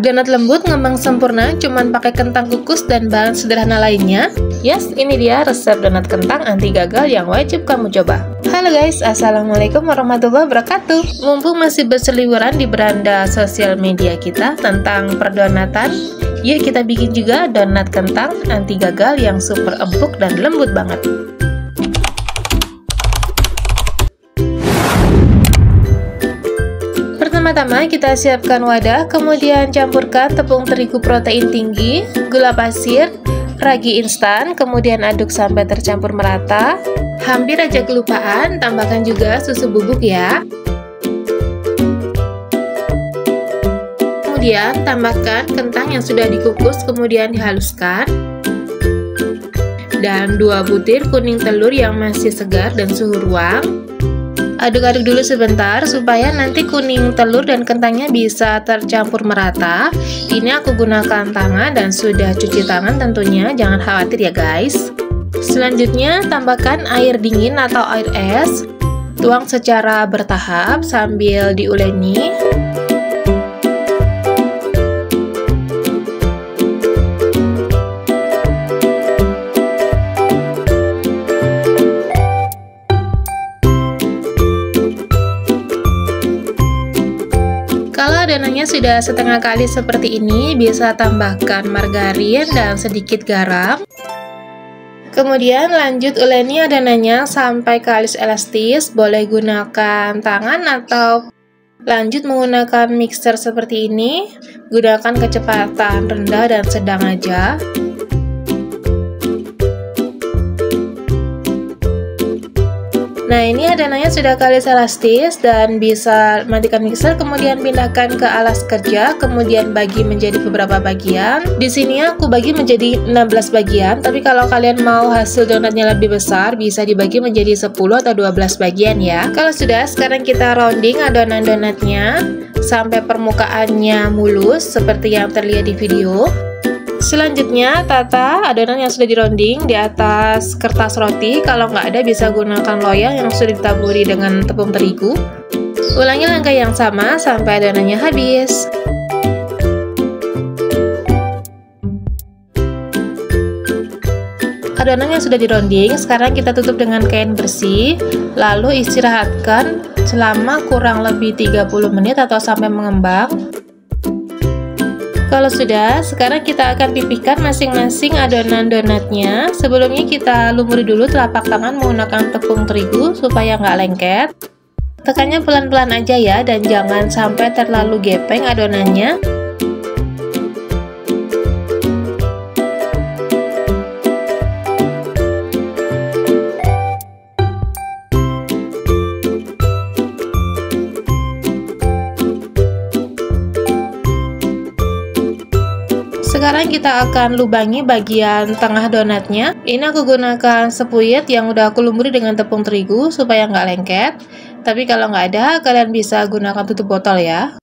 Donat lembut ngembang sempurna cuman pakai kentang kukus dan bahan sederhana lainnya. Yes, ini dia resep donat kentang anti gagal yang wajib kamu coba. Halo guys, assalamualaikum warahmatullahi wabarakatuh. Mumpung masih berseliweran di beranda sosial media kita tentang perdonatan, yuk kita bikin juga donat kentang anti gagal yang super empuk dan lembut banget. Pertama-tama kita siapkan wadah, kemudian campurkan tepung terigu protein tinggi, gula pasir, ragi instan, kemudian aduk sampai tercampur merata. Hampir aja kelupaan, tambahkan juga susu bubuk ya. Kemudian tambahkan kentang yang sudah dikukus kemudian dihaluskan. Dan 2 butir kuning telur yang masih segar dan suhu ruang. Aduk-aduk dulu sebentar supaya nanti kuning telur dan kentangnya bisa tercampur merata. Ini aku gunakan tangan dan sudah cuci tangan tentunya, jangan khawatir ya guys. Selanjutnya tambahkan air dingin atau air es. Tuang secara bertahap sambil diuleni. Kalau adonannya sudah setengah kali seperti ini, bisa tambahkan margarin dan sedikit garam. Kemudian lanjut uleni adonannya sampai kalis elastis, boleh gunakan tangan atau lanjut menggunakan mixer seperti ini. Gunakan kecepatan rendah dan sedang aja. Nah, ini adonannya sudah kalis elastis dan bisa matikan mixer, kemudian pindahkan ke alas kerja, kemudian bagi menjadi beberapa bagian. Di sini aku bagi menjadi 16 bagian, tapi kalau kalian mau hasil donatnya lebih besar, bisa dibagi menjadi 10 atau 12 bagian ya. Kalau sudah, sekarang kita rounding adonan donatnya sampai permukaannya mulus seperti yang terlihat di video. Selanjutnya, tata adonan yang sudah dironding di atas kertas roti. Kalau nggak ada, bisa gunakan loyang yang sudah ditaburi dengan tepung terigu. Ulangi langkah yang sama sampai adonannya habis. Adonan yang sudah dironding, sekarang kita tutup dengan kain bersih. Lalu istirahatkan selama kurang lebih 30 menit atau sampai mengembang. Kalau sudah, sekarang kita akan pipihkan masing-masing adonan donatnya. Sebelumnya kita lumuri dulu telapak tangan menggunakan tepung terigu supaya nggak lengket. Tekannya pelan-pelan aja ya, dan jangan sampai terlalu gepeng adonannya. Sekarang kita akan lubangi bagian tengah donatnya. Ini aku gunakan sepuit yang udah aku lumuri dengan tepung terigu supaya nggak lengket. Tapi kalau nggak ada, kalian bisa gunakan tutup botol ya.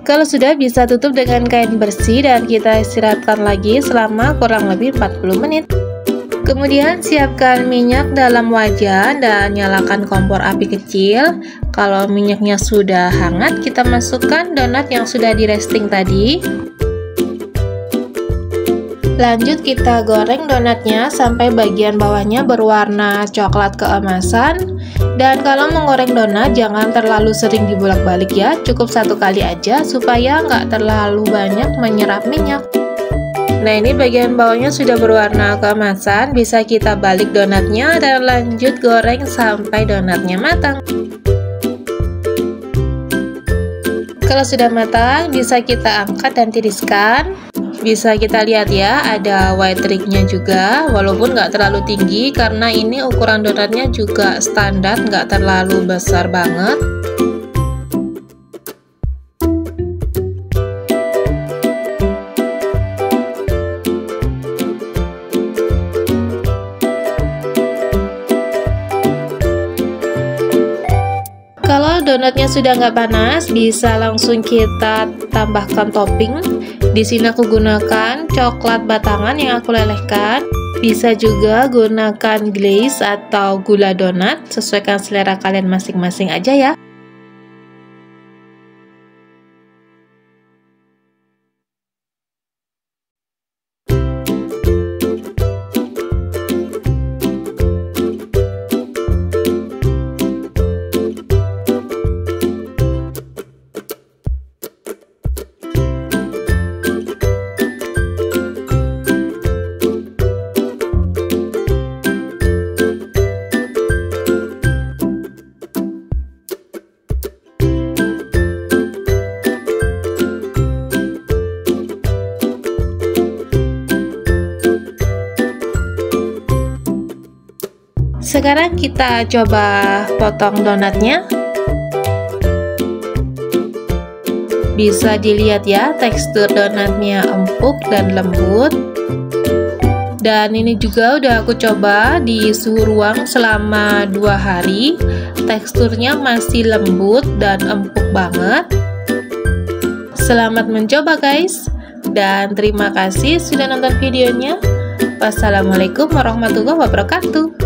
Kalau sudah, bisa tutup dengan kain bersih dan kita istirahatkan lagi selama kurang lebih 40 menit. Kemudian siapkan minyak dalam wajan dan nyalakan kompor api kecil. Kalau minyaknya sudah hangat, kita masukkan donat yang sudah di resting tadi. Lanjut kita goreng donatnya sampai bagian bawahnya berwarna coklat keemasan. Dan kalau menggoreng donat, jangan terlalu sering dibolak-balik ya, cukup 1 kali aja supaya nggak terlalu banyak menyerap minyak. Nah, ini bagian bawahnya sudah berwarna keemasan, bisa kita balik donatnya dan lanjut goreng sampai donatnya matang. Kalau sudah matang, bisa kita angkat dan tiriskan. Bisa kita lihat ya, ada white tricknya juga, walaupun nggak terlalu tinggi karena ini ukuran donatnya juga standar, nggak terlalu besar banget. Kalau donatnya sudah nggak panas, bisa langsung kita tambahkan topping. Di sini aku gunakan coklat batangan yang aku lelehkan. Bisa juga gunakan glaze atau gula donat, sesuaikan selera kalian masing-masing aja ya. Sekarang kita coba potong donatnya. Bisa dilihat ya, tekstur donatnya empuk dan lembut. Dan ini juga udah aku coba di suhu ruang selama 2 hari. Teksturnya masih lembut dan empuk banget. Selamat mencoba guys, dan terima kasih sudah nonton videonya. Wassalamualaikum warahmatullahi wabarakatuh.